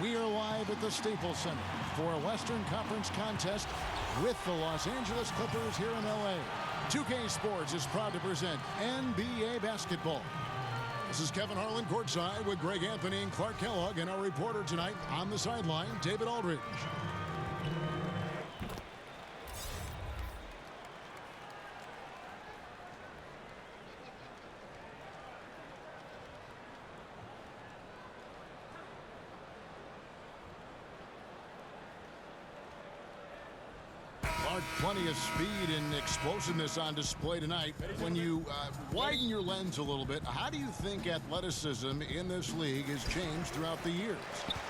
We are live at the Staples Center for a Western Conference contest with the Los Angeles Clippers here in L.A. 2K Sports is proud to present NBA basketball. This is Kevin Harlan courtside with Greg Anthony and Clark Kellogg, and our reporter tonight on the sideline, David Aldridge. Plenty of speed and explosiveness on display tonight. When you widen your lens a little bit, how do you think athleticism in this league has changed throughout the years?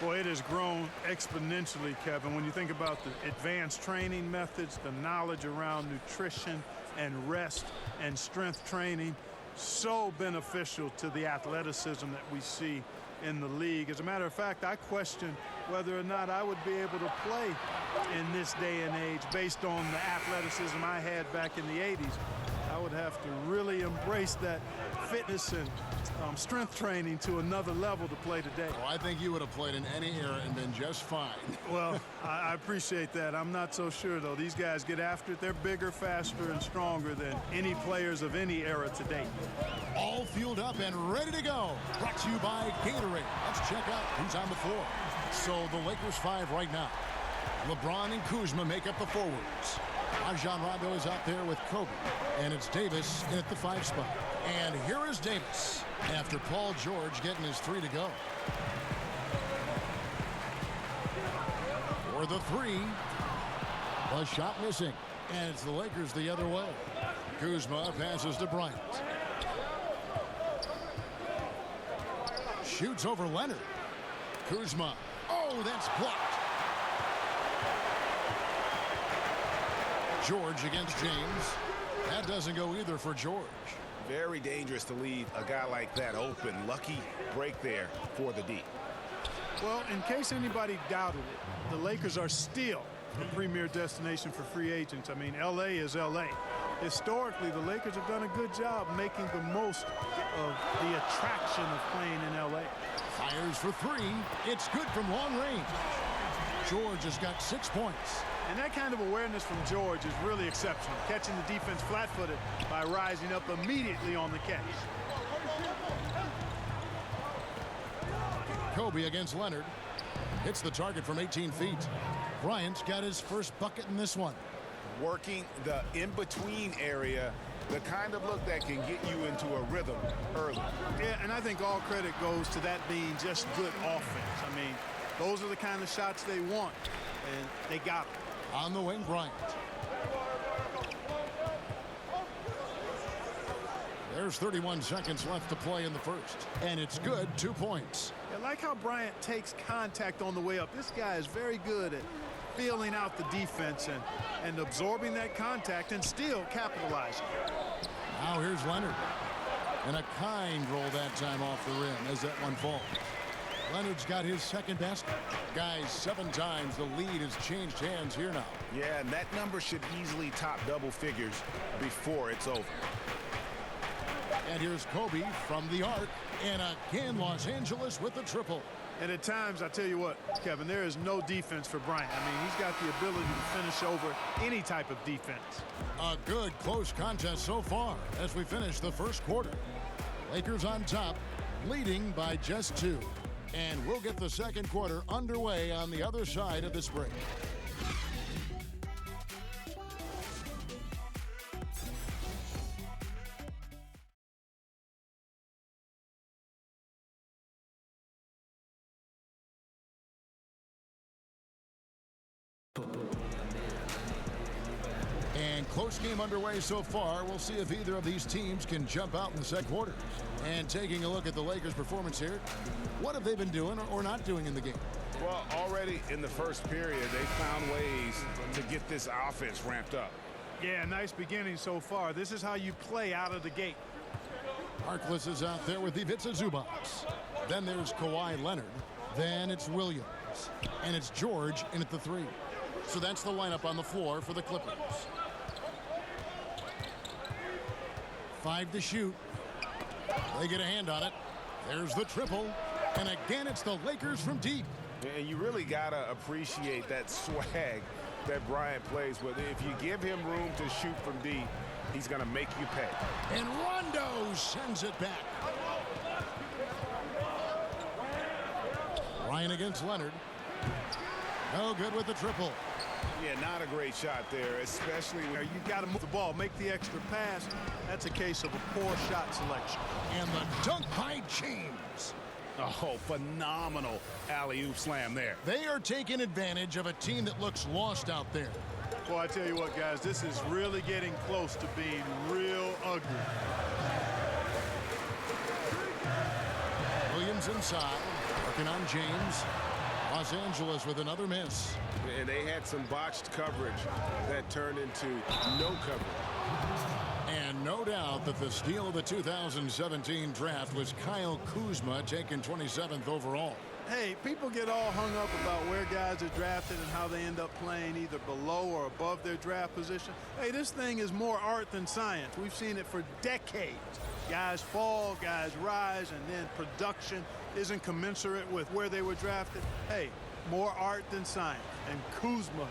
Boy, it has grown exponentially, Kevin. When you think about the advanced training methods, the knowledge around nutrition and rest and strength training, so beneficial to the athleticism that we see in the league. As a matter of fact, I question whether or not I would be able to play in this day and age based on the athleticism I had back in the 80s. I would have to really embrace that fitness and strength training to another level to play today. Well, I think you would have played in any era and been just fine. Well, I appreciate that. I'm not so sure, though. These guys get after it. They're bigger, faster, and stronger than any players of any era to date. All fueled up and ready to go. Brought to you by Gatorade. Let's check out who's on the floor. So the Lakers 5 right now. LeBron and Kuzma make up the forwards. Rajon Rondo is out there with Kobe. And it's Davis in at the 5 spot. And here is Davis after Paul George getting his 3 to go. For the 3. The shot missing. And it's the Lakers the other way. Kuzma passes to Bryant. Shoots over Leonard. Kuzma. Oh, that's blocked. George against James. That doesn't go either for George. Very dangerous to leave a guy like that open. Lucky break there for the D. Well, in case anybody doubted it, the Lakers are still the premier destination for free agents. I mean, L.A. is L.A. Historically, the Lakers have done a good job making the most of the attraction of playing in L.A. Fires for 3. It's good from long range. George has got 6 points. And that kind of awareness from George is really exceptional, catching the defense flat-footed by rising up immediately on the catch. Kobe against Leonard. Hits the target from 18 feet. Bryant's got his first bucket in this one. Working the in-between area, the kind of look that can get you into a rhythm early. Yeah, and I think all credit goes to that being just good offense. I mean, those are the kind of shots they want, and they got them. On the wing, Bryant. There's 31 seconds left to play in the first. And it's good, 2 points. I like how Bryant takes contact on the way up. This guy is very good at feeling out the defense and absorbing that contact and still capitalizing. Now here's Leonard. And a kind roll that time off the rim as that one falls. Leonard's got his second basket. Guys, 7 times the lead has changed hands here now. Yeah, and that number should easily top double figures before it's over. And here's Kobe from the arc. And again, Los Angeles with the triple. And at times, I tell you what, Kevin, there is no defense for Bryant. I mean, he's got the ability to finish over any type of defense. A good close contest so far as we finish the first quarter. Lakers on top, leading by just 2. And we'll get the second quarter underway on the other side of this break. And close game underway so far. We'll see if either of these teams can jump out in the second quarter. And taking a look at the Lakers' performance here, what have they been doing or not doing in the game? Well, already in the first period, they found ways to get this offense ramped up. Yeah, nice beginning so far. This is how you play out of the gate. Harkless is out there with Ivica Zubac. Then there's Kawhi Leonard. Then it's Williams. And it's George in at the 3. So that's the lineup on the floor for the Clippers. 5 to shoot. They get a hand on it. There's the triple. And again, it's the Lakers from deep. And you really got to appreciate that swag that Bryant plays with. If you give him room to shoot from deep, he's going to make you pay. And Rondo sends it back. Ryan against Leonard. No good with the triple. Yeah, not a great shot there, especially when You got to move the ball, make the extra pass. That's a case of a poor shot selection. And the dunk by James. oh, phenomenal alley-oop slam there. They are taking advantage of a team that looks lost out there. Well, I tell you what, guys, this is really getting close to being real ugly. Williams inside, working on James. Los Angeles with another miss. And they had some botched coverage that turned into no coverage. And no doubt that the steal of the 2017 draft was Kyle Kuzma, taken 27th overall. Hey, people get all hung up about where guys are drafted and how they end up playing either below or above their draft position. Hey, this thing is more art than science. We've seen it for decades. Guys fall, guys rise, and then production isn't commensurate with where they were drafted. Hey, more art than science. And Kuzma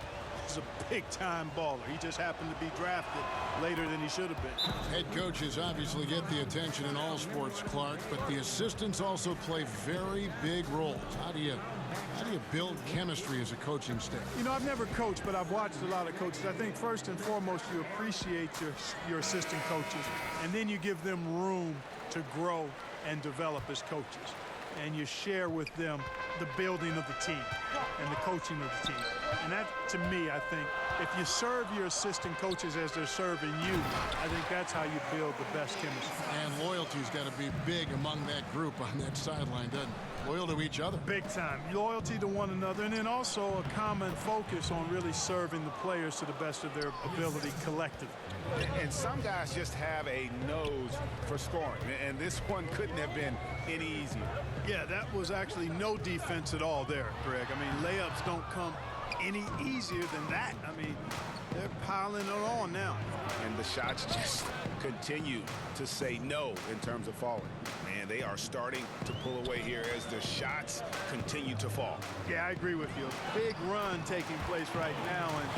is a big-time baller. He just happened to be drafted later than he should have been. Head coaches obviously get the attention in all sports, Clark, but the assistants also play very big roles. How do you build chemistry as a coaching staff? You know, I've never coached, but I've watched a lot of coaches. I think first and foremost, you appreciate your assistant coaches, and then you give them room to grow and develop as coaches. And you share with them the building of the team and the coaching of the team. And that, to me, I think, if you serve your assistant coaches as they're serving you, I think that's how you build the best chemistry. And loyalty's got to be big among that group on that sideline, doesn't it? Loyal to each other. Big time. Loyalty to one another, and then also a common focus on really serving the players to the best of their ability collectively. And some guys just have a nose for scoring, and this one couldn't have been any easier. Yeah, that was actually no defense at all there, Greg. I mean, layups don't come any easier than that. I mean, they're piling it on now. And the shots just continue to say no in terms of falling. Man, they are starting to pull away here as the shots continue to fall. Yeah, I agree with you. A big run taking place right now, and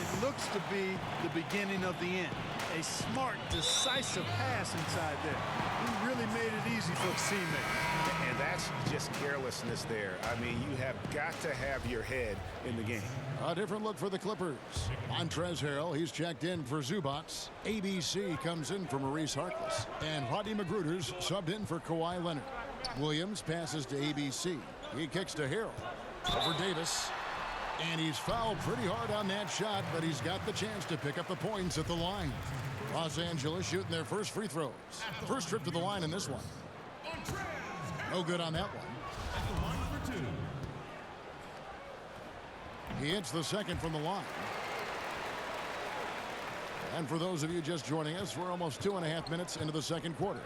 it looks to be the beginning of the end. A smart, decisive pass inside there. He really made it easy for his teammate. And that's just carelessness there. I mean, you have got to have your head in the game. A different look for the Clippers. Montrezl Harrell, he's checked in for Zubats. ABC comes in for Maurice Harkless. And Rodney Magruder's subbed in for Kawhi Leonard. Williams passes to ABC. He kicks to Harrell. Over Davis. And he's fouled pretty hard on that shot, but he's got the chance to pick up the points at the line. Los Angeles shooting their first free throws. First trip to the line in this one. No good on that one. He hits the second from the line. And for those of you just joining us, we're almost 2.5 minutes into the second quarter.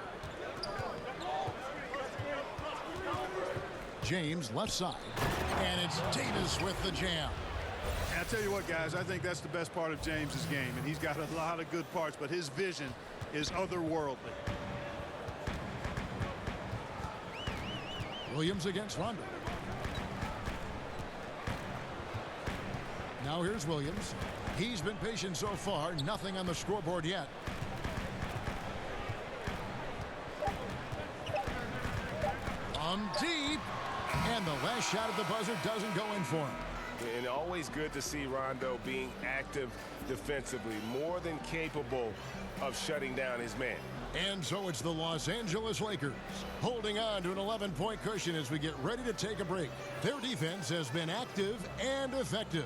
James left side. And it's Davis with the jam. And I tell you what, guys, I think that's the best part of James's game. And he's got a lot of good parts, but his vision is otherworldly. Williams against Rondo. Now here's Williams. He's been patient so far. Nothing on the scoreboard yet. From deep. And the last shot at the buzzer doesn't go in for him. And always good to see Rondo being active defensively, more than capable of shutting down his man. And so it's the Los Angeles Lakers holding on to an 11-point cushion as we get ready to take a break. Their defense has been active and effective.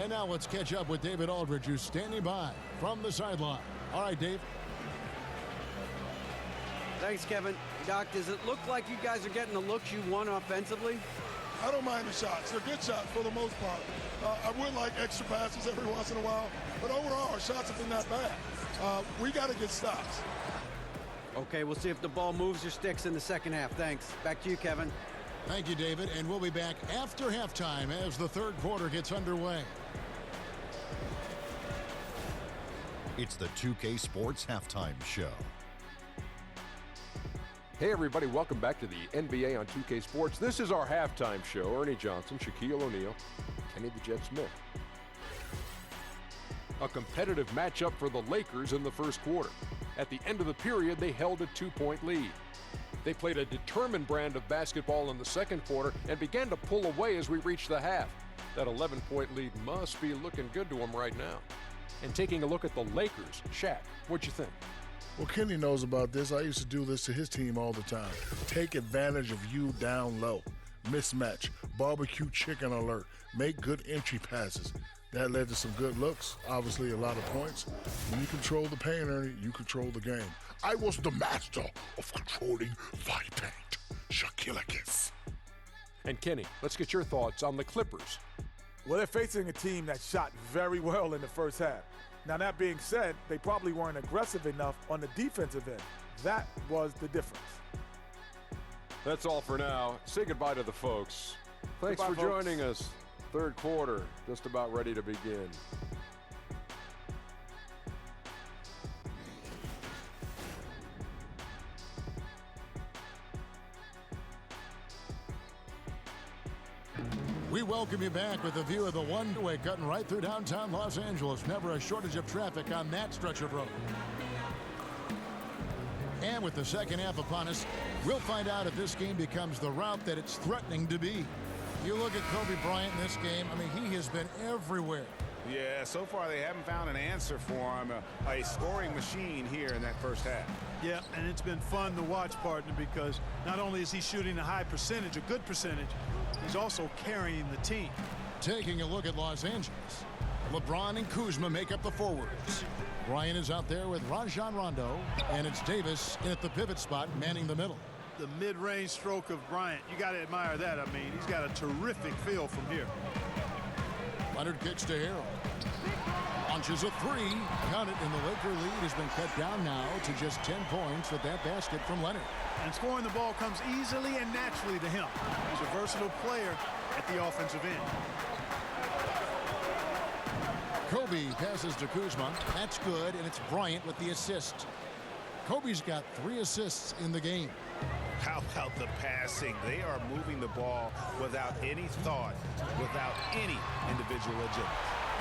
And now let's catch up with David Aldridge, who's standing by from the sideline. All right, Dave. Thanks, Kevin. Doc, does it look like you guys are getting the looks you want offensively? I don't mind the shots. They're good shots for the most part. I would like extra passes every once in a while, but overall, our shots have been that bad. We got to get stops. Okay, we'll see if the ball moves or sticks in the second half. Thanks. Back to you, Kevin. Thank you, David. And we'll be back after halftime as the third quarter gets underway. It's the 2K Sports Halftime Show. Hey everybody, welcome back to the NBA on 2K Sports. This is our halftime show. Ernie Johnson, Shaquille O'Neal, Kenny the Jet Smith. A competitive matchup for the Lakers in the first quarter. At the end of the period, they held a 2-point lead. They played a determined brand of basketball in the second quarter and began to pull away as we reached the half. That 11-point lead must be looking good to them right now. And taking a look at the Lakers, Shaq, what'd you think? Well, Kenny knows about this. I used to do this to his team all the time. Take advantage of you down low. Mismatch. Barbecue chicken alert. Make good entry passes. That led to some good looks. Obviously, a lot of points. When you control the paint, Ernie, you control the game. I was the master of controlling the paint. Shaquille. And Kenny, let's get your thoughts on the Clippers. Well, they're facing a team that shot very well in the first half. Now, that being said, they probably weren't aggressive enough on the defensive end. That was the difference. That's all for now. Say goodbye to the folks. Thanks Goodbye, for folks. joining us. Third quarter, just about ready to begin. We welcome you back with a view of the one-way cutting right through downtown Los Angeles. Never a shortage of traffic on that stretch of road. And with the second half upon us, we'll find out if this game becomes the route that it's threatening to be. You look at Kobe Bryant in this game, I mean, he has been everywhere. Yeah, so far they haven't found an answer for him. A scoring machine here in that first half. Yeah, and it's been fun to watch, partner, because not only is he shooting a high percentage, a good percentage, he's also carrying the team. Taking a look at Los Angeles, LeBron and Kuzma make up the forwards. Bryant is out there with Rajon Rondo, and it's Davis in at the pivot spot, manning the middle. The mid-range stroke of Bryant, you got to admire that. I mean, he's got a terrific feel from here. Leonard kicks to Harrell. Launches a three. Count it, and the Laker lead has been cut down now to just 10 points with that basket from Leonard. And scoring the ball comes easily and naturally to him. He's a versatile player at the offensive end. Kobe passes to Kuzma. That's good, and it's Bryant with the assist. Kobe's got 3 assists in the game. How about the passing? They are moving the ball without any thought, without any individual agenda.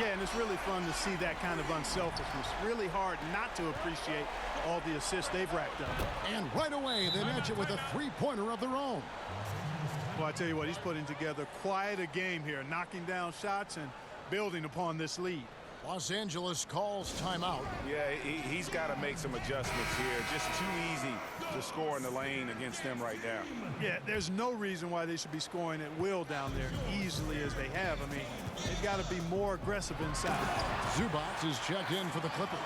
Yeah, and it's really fun to see that kind of unselfishness. Really hard not to appreciate all the assists they've racked up. And right away, they match it with a three-pointer of their own. Well, I tell you what, he's putting together quite a game here, knocking down shots and building upon this lead. Los Angeles calls timeout. Yeah, he's got to make some adjustments here. Just too easy to score in the lane against them right now. Yeah, there's no reason why they should be scoring at will down there easily as they have. I mean, they've got to be more aggressive inside. Zubac is checked in for the Clippers.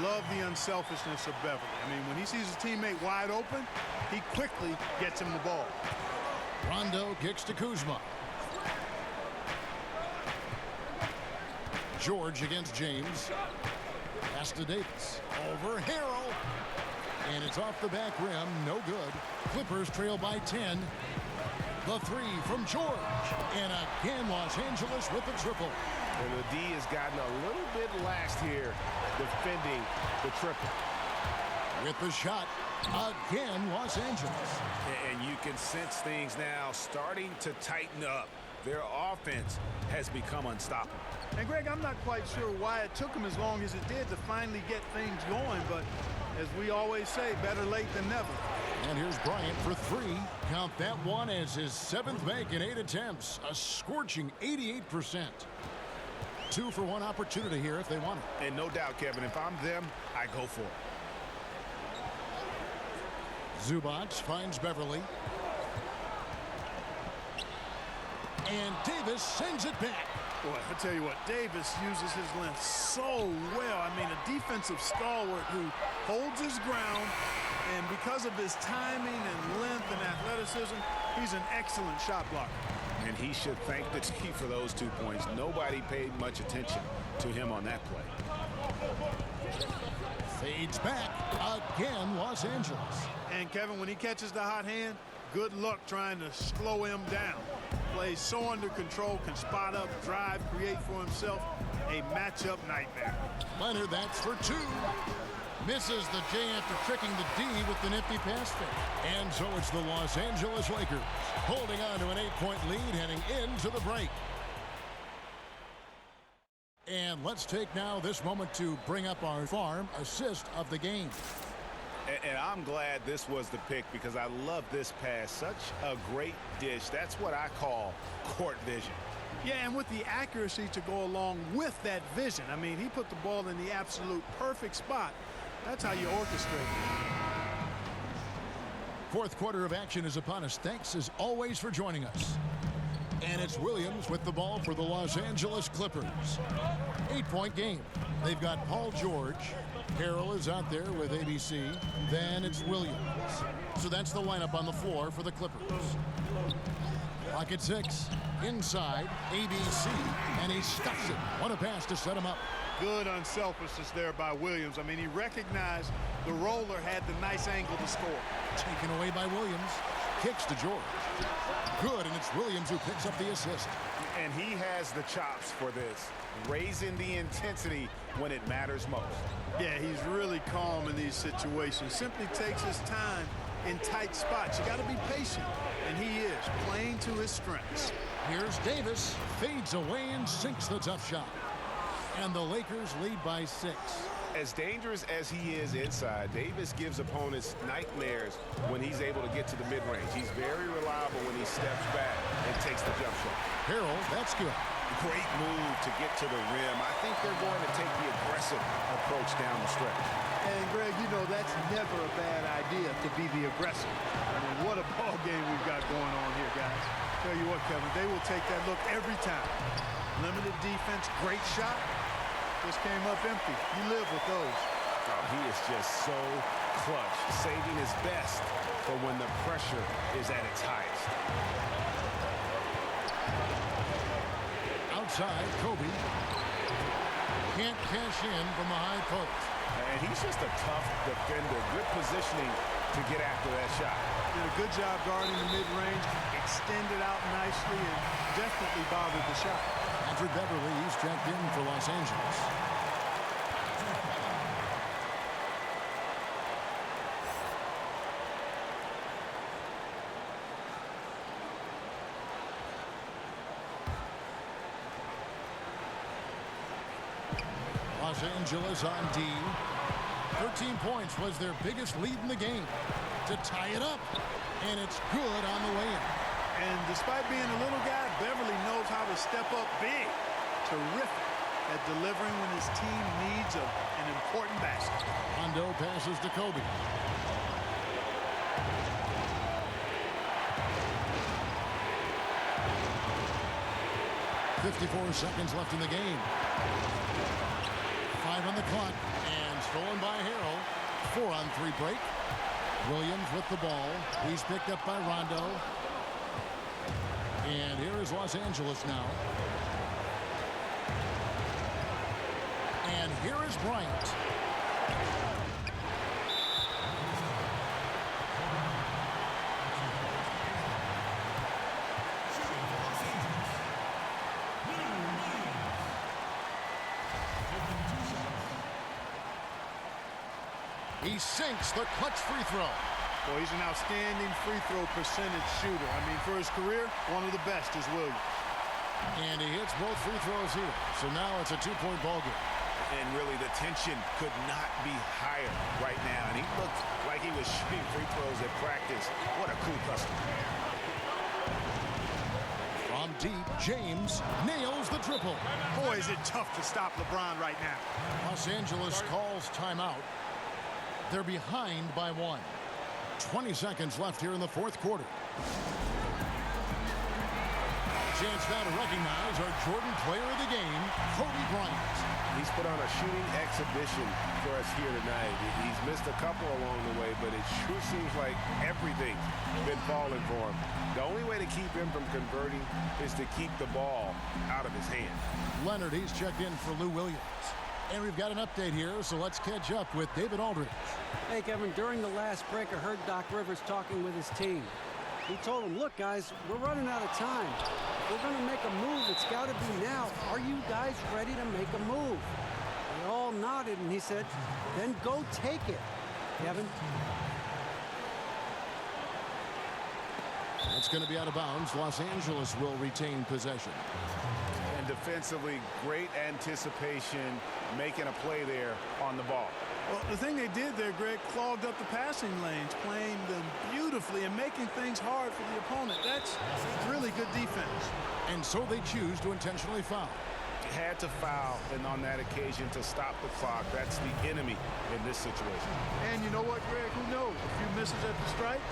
Love the unselfishness of Beverly. I mean, when he sees his teammate wide open, he quickly gets him the ball. Rondo kicks to Kuzma. George against James. Pass to Davis. Over Harrell. And it's off the back rim. No good. Clippers trail by 10. The three from George. And again, Los Angeles with the triple. And the D has gotten a little bit laxed here defending the triple. With the shot, again, Los Angeles. And you can sense things now starting to tighten up. Their offense has become unstoppable. And, Greg, I'm not quite sure why it took them as long as it did to finally get things going, but as we always say, better late than never. And here's Bryant for 3. Count that one as his 7th make in 8 attempts. A scorching 88%. 2 for 1 opportunity here if they want it. And no doubt, Kevin, if I'm them, I go for it. Zubac finds Beverly. And Davis sends it back. Boy, I tell you what, Davis uses his length so well. I mean, a defensive stalwart who holds his ground, and because of his timing and length and athleticism, he's an excellent shot blocker. And he should thank the team for those 2 points. Nobody paid much attention to him on that play. Fades back. Again, Los Angeles. And, Kevin, when he catches the hot hand, good luck trying to slow him down. Plays so under control, can spot up, drive, create for himself. A matchup nightmare. Leonard, that's for 2. Misses the J after tricking the D with the nifty pass fake. And so it's the Los Angeles Lakers holding on to an 8-point lead heading into the break. And let's take now this moment to bring up our farm assist of the game. And I'm glad this was the pick because I love this pass. Such a great dish. That's what I call court vision. Yeah, and with the accuracy to go along with that vision. I mean, he put the ball in the absolute perfect spot. That's how you orchestrate it. Fourth quarter of action is upon us. Thanks as always for joining us. And it's Williams with the ball for the Los Angeles Clippers. 8-point game. They've got Paul George. Harrell is out there with ABC. Then it's Williams. So that's the lineup on the floor for the Clippers. Clock at 6. Inside, ABC. And he stuffs it. What a pass to set him up. Good unselfishness there by Williams. I mean, he recognized the roller had the nice angle to score. Taken away by Williams. Kicks to George. Good, and it's Williams who picks up the assist. And he has the chops for this, raising the intensity when it matters most. Yeah, he's really calm in these situations. Simply takes his time in tight spots. You got to be patient, and he is playing to his strengths. Here's Davis, fades away and sinks the tough shot. And the Lakers lead by 6. As dangerous as he is inside, Davis gives opponents nightmares when he's able to get to the mid-range. He's very reliable when he steps back and takes the jump shot. Harrell, that's good. Great move to get to the rim. I think they're going to take the aggressive approach down the stretch. And, Greg, you know that's never a bad idea to be the aggressor. I mean, what a ball game we've got going on here, guys. Tell you what, Kevin, they will take that look every time. Limited defense, great shot. Just came up empty. You live with those. Oh, he is just so clutch, saving his best for when the pressure is at its highest. Outside, Kobe. Can't cash in from the high post. And he's just a tough defender. Good positioning to get after that shot. Did a good job guarding the mid-range, extended out nicely, and definitely bothered the shot. Patrick Beverly, he's checked in for Los Angeles. Los Angeles on D. 13 points was their biggest lead in the game to tie it up. And it's good on the way in. And despite being a little guy, Beverly knows how to step up big. Terrific at delivering when his team needs an important basket. Rondo passes to Kobe. .54 seconds left in the game. 5 on the clock, and stolen by Harrell. 4-on-3 break. Williams with the ball. He's picked up by Rondo. And here is Los Angeles now. And here is Bryant. He sinks the clutch free throw. Well, he's an outstanding free throw percentage shooter. I mean, for his career, one of the best is Williams. And he hits both free throws here. So now it's a 2-point ball game. And really, the tension could not be higher right now. And he looked like he was shooting free throws at practice. What a cool customer. From deep, James nails the triple. Boy, is it tough to stop LeBron right now. Los Angeles calls timeout. They're behind by 1. 20 seconds left here in the fourth quarter. Chance now to recognize our Jordan player of the game, Kobe Bryant. He's put on a shooting exhibition for us here tonight. He's missed a couple along the way, but it sure seems like everything's been falling for him. The only way to keep him from converting is to keep the ball out of his hand. Leonard, he's checked in for Lou Williams. And we've got an update here, so let's catch up with David Aldridge. Hey, Kevin, during the last break, I heard Doc Rivers talking with his team. He told them, look, guys, we're running out of time. If we're going to make a move, it's got to be now. Are you guys ready to make a move? They all nodded, and he said, then go take it. Kevin? That's going to be out of bounds. Los Angeles will retain possession. And defensively, great anticipation, making a play there on the ball. Well, the thing they did there, Greg, clogged up the passing lanes, playing them beautifully and making things hard for the opponent. That's really good defense. And so they choose to intentionally foul. Had to foul, and on that occasion to stop the clock. That's the enemy in this situation. And you know what, Greg? Who knows? A few misses at the stripe,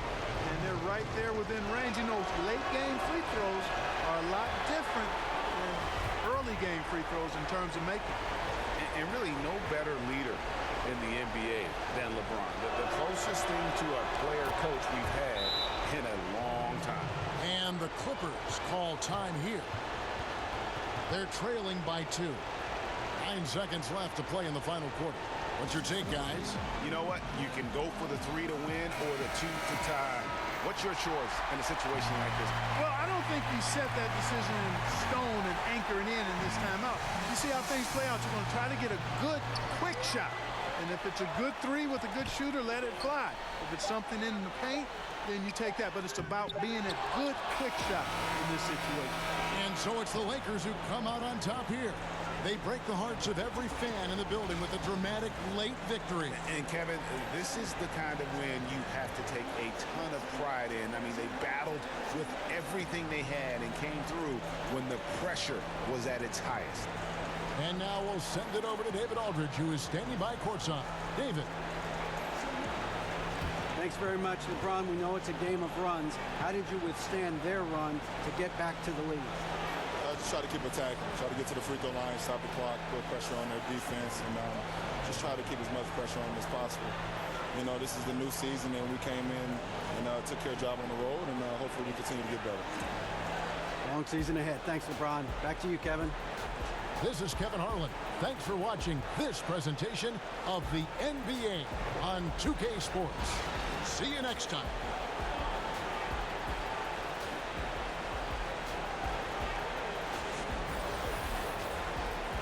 and they're right there within range. You know, late-game free throws are a lot different than early-game free throws in terms of making. And really no better leader in the NBA than LeBron. The closest thing to a player coach we've had in a long time. And the Clippers call time here. They're trailing by 2. 9 seconds left to play in the final quarter. What's your take, guys? You know what? You can go for the 3 to win or the 2 to tie. What's your choice in a situation like this? Well, I don't think you set that decision in stone and anchor it in this timeout. You see how things play out. You're going to try to get a good, quick shot. And if it's a good 3 with a good shooter, let it fly. If it's something in the paint, then you take that. But it's about being a good, quick shot in this situation. And so it's the Lakers who come out on top here. They break the hearts of every fan in the building with a dramatic late victory. And Kevin, this is the kind of win you have to take a ton of pride in. I mean, they battled with everything they had and came through when the pressure was at its highest. And now we'll send it over to David Aldridge, who is standing by courtside. David. Thanks very much, LeBron. We know it's a game of runs. How did you withstand their run to get back to the lead? Just try to keep attacking, try to get to the free throw line, stop the clock, put pressure on their defense, and just try to keep as much pressure on them as possible. You know, this is the new season, and we came in and took care of the job on the road, and hopefully we continue to get better. Long season ahead. Thanks, LeBron. Back to you, Kevin. This is Kevin Harlan. Thanks for watching this presentation of the NBA on 2K Sports. See you next time.